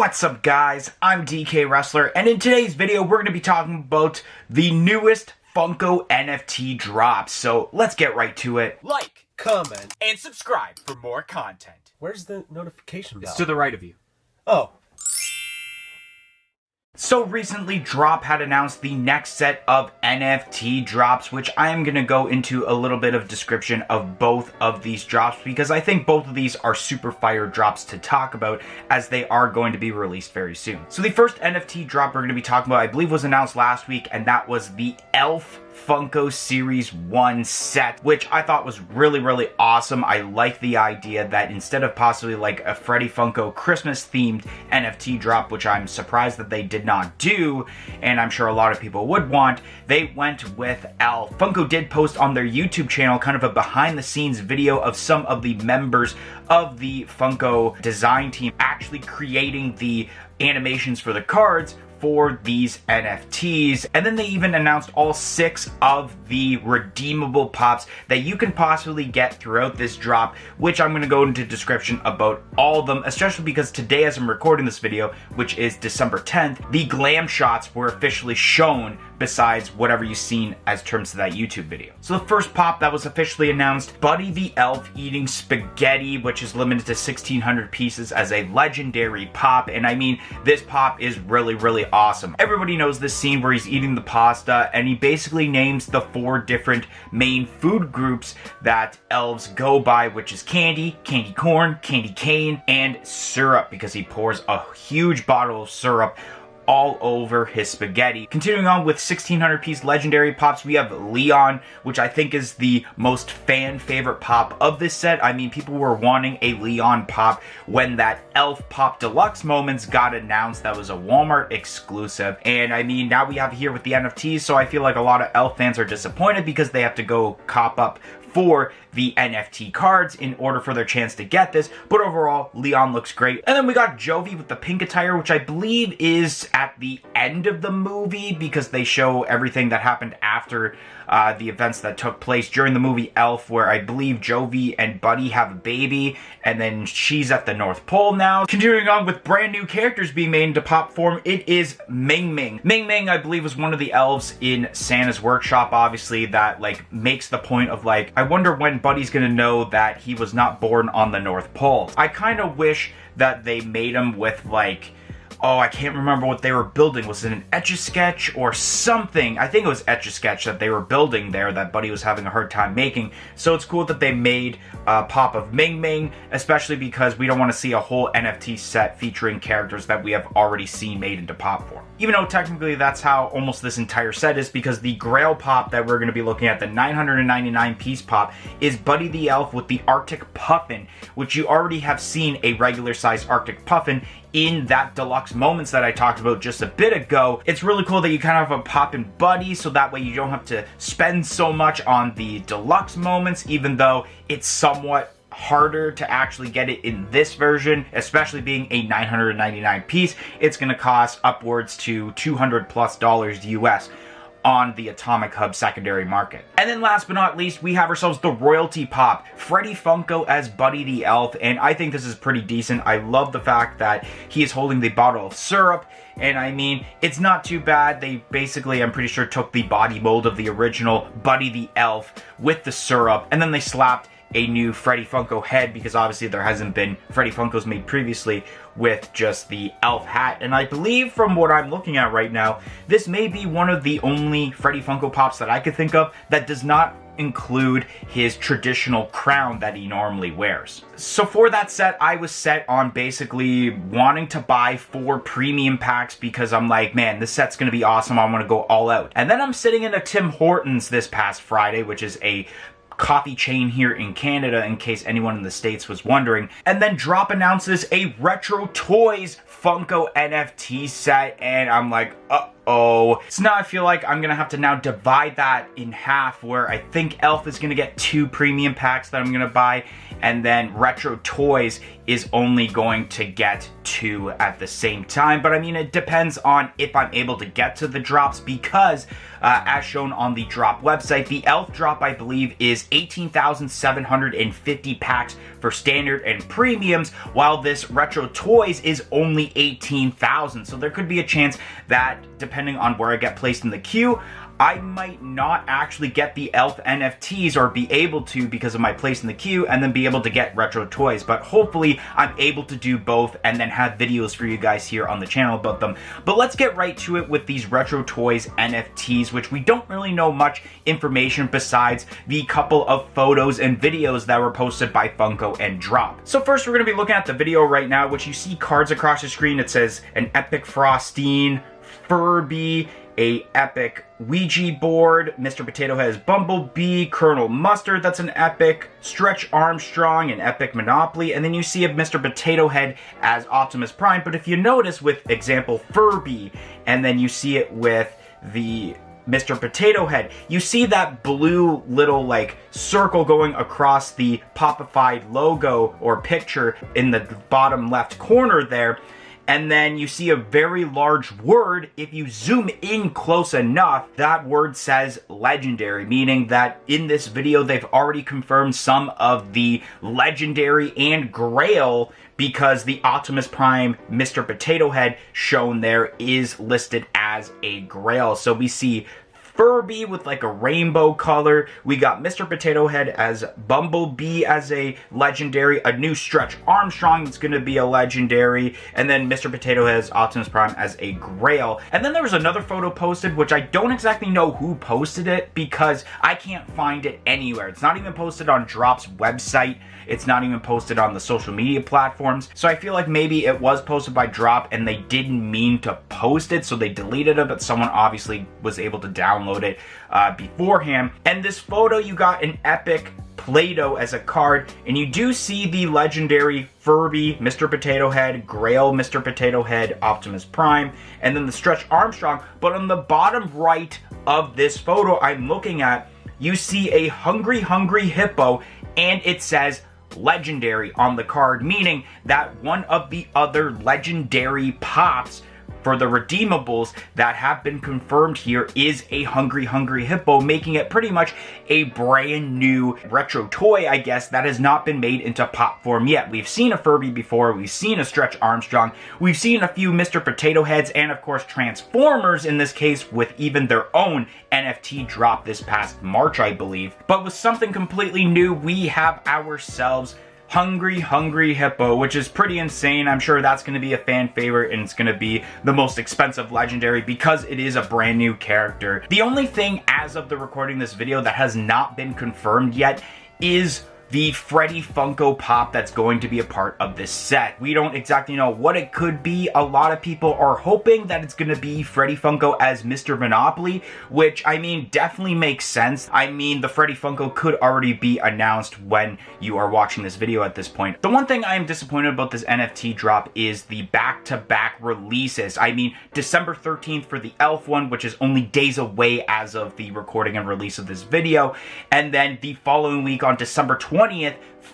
What's up guys, I'm DK Wrestler, and in today's video we're going to be talking about the newest Funko NFT drops, so let's get right to it. Like, comment, and subscribe for more content. Where's the notification bell? It's to the right of you. Oh. So recently, Drop had announced the next set of NFT drops, which I am going to go into a little bit of description of both of these drops because I think both of these are super fire drops to talk about as they are going to be released very soon. So the first NFT drop we're going to be talking about, I believe, was announced last week, and that was the Elf Funko Series 1 set, which I thought was really awesome. I like the idea that instead of possibly like a Freddy Funko Christmas themed NFT drop, which I'm surprised that they did not do, and I'm sure a lot of people would want, they went with Elf. Funko did post on their YouTube channel kind of a behind the scenes video of some of the members of the Funko design team actually creating the animations for the cards for these NFTs. And then they even announced all 6 of the redeemable pops that you can possibly get throughout this drop, which I'm going to go into description about all of them, especially because today as I'm recording this video, which is December 10th, the glam shots were officially shown besides whatever you've seen as terms of that YouTube video. So the first pop that was officially announced, Buddy the Elf eating spaghetti, which is limited to 1,600 pieces as a legendary pop. And I mean, this pop is really awesome. Everybody knows this scene where he's eating the pasta and he basically names the 4 different main food groups that elves go by, which is candy, candy corn, candy cane, and syrup, because he pours a huge bottle of syrup all over his spaghetti. Continuing on with 1,600 piece legendary pops, we have Leon, which I think is the most fan favorite pop of this set. I mean, people were wanting a Leon pop when that Elf Pop Deluxe Moments got announced. That was a Walmart exclusive. And I mean, now we have here with the NFTs, so I feel like a lot of Elf fans are disappointed because they have to go cop up for the NFT cards in order for their chance to get this, but overall, Leon looks great. And then we got Jovi with the pink attire, which I believe is at the end of the movie because they show everything that happened after the events that took place during the movie Elf, where I believe Jovi and Buddy have a baby, and then she's at the North Pole now. Continuing on with brand new characters being made into pop form, it is Ming Ming. Ming Ming, I believe, was one of the elves in Santa's workshop, obviously, that like makes the point of like, I wonder when Buddy's gonna know that he was not born on the North Pole. I kind of wish that they made him with like, oh, I can't remember what they were building. Was it an Etch-a-Sketch or something? I think it was Etch-a-Sketch that they were building there that Buddy was having a hard time making. So it's cool that they made a pop of Ming Ming, especially because we don't want to see a whole NFT set featuring characters that we have already seen made into pop form. Even though technically that's how almost this entire set is, because the Grail pop that we're going to be looking at, the 999 piece pop, is Buddy the Elf with the Arctic Puffin, which you already have seen a regular size Arctic Puffin in that deluxe moments that I talked about just a bit ago. It's really cool that you kind of have a pop in Buddy, so that way you don't have to spend so much on the deluxe moments, even though it's somewhat harder to actually get it in this version, especially being a 999 piece. It's going to cost upwards to $200+ US on the Atomic Hub secondary market. And then last but not least, we have ourselves the Royalty Pop, Freddy Funko as Buddy the Elf, and I think this is pretty decent. I love the fact that he is holding the bottle of syrup, and I mean, it's not too bad. They basically, I'm pretty sure, took the body mold of the original Buddy the Elf with the syrup, and then they slapped a new Freddy Funko head, because obviously there hasn't been Freddy Funkos made previously with just the elf hat. And I believe from what I'm looking at right now, this may be one of the only Freddy Funko Pops that I could think of that does not include his traditional crown that he normally wears. So for that set, I was set on basically wanting to buy 4 premium packs because I'm like, man, this set's gonna be awesome. I want to go all out. And then I'm sitting in a Tim Hortons this past Friday, which is a coffee chain here in Canada, in case anyone in the States was wondering. And then Drop announces a Retro Toys Funko NFT set, and I'm like, uh-oh. So now I feel like I'm gonna have to now divide that in half, where I think Elf is gonna get 2 premium packs that I'm gonna buy, and then Retro Toys is only going to get 2 at the same time. But I mean, it depends on if I'm able to get to the drops, because as shown on the drop website, the Elf drop, I believe, is 18,750 packs for standard and premiums, while this Retro Toys is only 18,000. So there could be a chance that, depending on where I get placed in the queue, I might not actually get the Elf NFTs, or be able to because of my place in the queue, and then be able to get Retro Toys. But hopefully I'm able to do both and then have videos for you guys here on the channel about them. But let's get right to it with these Retro Toys NFTs, which we don't really know much information besides the couple of photos and videos that were posted by Funko and Drop. So first we're going to be looking at the video right now, which you see cards across the screen. It says an Epic Frostine, Furby, a Epic Ouija board, Mr. Potato Head is Bumblebee, Colonel Mustard, that's an Epic, Stretch Armstrong, an Epic Monopoly, and then you see a Mr. Potato Head as Optimus Prime. But if you notice with example Furby, and then you see it with the Mr. Potato Head, you see that blue little like circle going across the Popified logo or picture in the bottom left corner there. And then you see a very large word. If you zoom in close enough, that word says legendary, meaning that in this video, they've already confirmed some of the legendary and Grail, because the Optimus Prime Mr. Potato Head shown there is listed as a Grail. So we see Furby with like a rainbow color. We got Mr. Potato Head as Bumblebee as a legendary, a new Stretch Armstrong that's going to be a legendary, and then Mr. Potato Head as Optimus Prime as a Grail. And then there was another photo posted, which I don't exactly know who posted it because I can't find it anywhere. It's not even posted on Drop's website. It's not even posted on the social media platforms. So I feel like maybe it was posted by Drop and they didn't mean to post it, so they deleted it, but someone obviously was able to download it beforehand. And this photo, you got an Epic Play-Doh as a card, and you do see the legendary Furby, Mr. Potato Head, Grail, Mr. Potato Head, Optimus Prime, and then the Stretch Armstrong. But on the bottom right of this photo I'm looking at, you see a Hungry Hippo, and it says legendary on the card, meaning that one of the other legendary pops for the redeemables that have been confirmed here is a Hungry Hippo, making it pretty much a brand new retro toy, I guess, that has not been made into pop form yet. We've seen a Furby before, we've seen a Stretch Armstrong, we've seen a few Mr. Potato Heads, and of course Transformers in this case, with even their own NFT drop this past March, I believe. But with something completely new, we have ourselves Hungry Hippo, which is pretty insane. I'm sure that's going to be a fan favorite, and it's going to be the most expensive legendary because it is a brand new character. The only thing as of the recording this video that has not been confirmed yet is the Freddy Funko Pop that's going to be a part of this set. We don't exactly know what it could be. A lot of people are hoping that it's going to be Freddy Funko as Mr. Monopoly, which, I mean, definitely makes sense. I mean, the Freddy Funko could already be announced when you are watching this video at this point. The one thing I am disappointed about this NFT drop is the back-to-back releases. I mean, December 13th for the Elf one, which is only days away as of the recording and release of this video, and then the following week on December 20th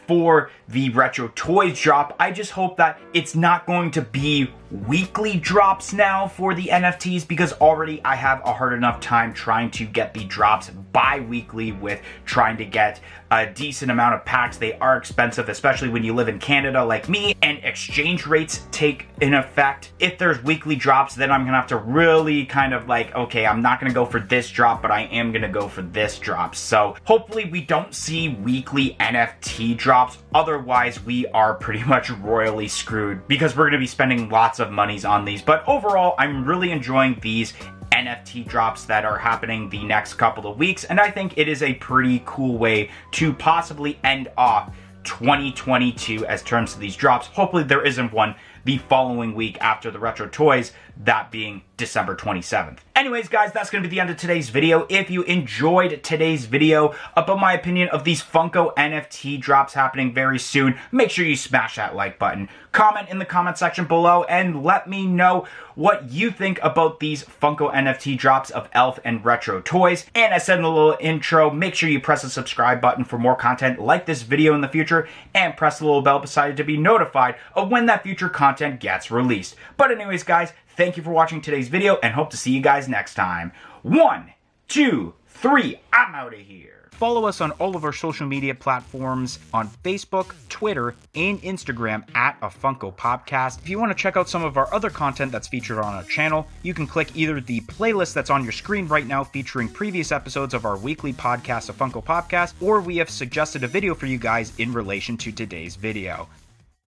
for the Retro Toys drop. I just hope that it's not going to be weekly drops now for the NFTs, because already I have a hard enough time trying to get the drops bi-weekly with trying to get a decent amount of packs. They are expensive, especially when you live in Canada like me, and exchange rates take in effect. If there's weekly drops, then I'm gonna have to really kind of like, okay, I'm not gonna go for this drop, but I am gonna go for this drop. So hopefully we don't see weekly NFT drops. Otherwise, we are pretty much royally screwed, because we're gonna be spending lots of monies on these. But overall, I'm really enjoying these NFT drops that are happening the next couple of weeks, and I think it is a pretty cool way to possibly end off 2022 as terms of these drops. Hopefully there isn't one the following week after the Retro Toys, that being December 27th. Anyways, guys, that's going to be the end of today's video. If you enjoyed today's video about my opinion of these Funko NFT drops happening very soon, make sure you smash that like button. Comment in the comment section below and let me know what you think about these Funko NFT drops of Elf and Retro Toys. And as said in the little intro, make sure you press the subscribe button for more content like this video in the future, and press the little bell beside it to be notified of when that future content gets released. But anyways, guys, thank you for watching today's video, and hope to see you guys next time. 1, 2, 3, I'm out of here. Follow us on all of our social media platforms on Facebook, Twitter, and Instagram at A Funko Popcast. If you want to check out some of our other content that's featured on our channel, you can click either the playlist that's on your screen right now featuring previous episodes of our weekly podcast, A Funko Popcast, or we have suggested a video for you guys in relation to today's video.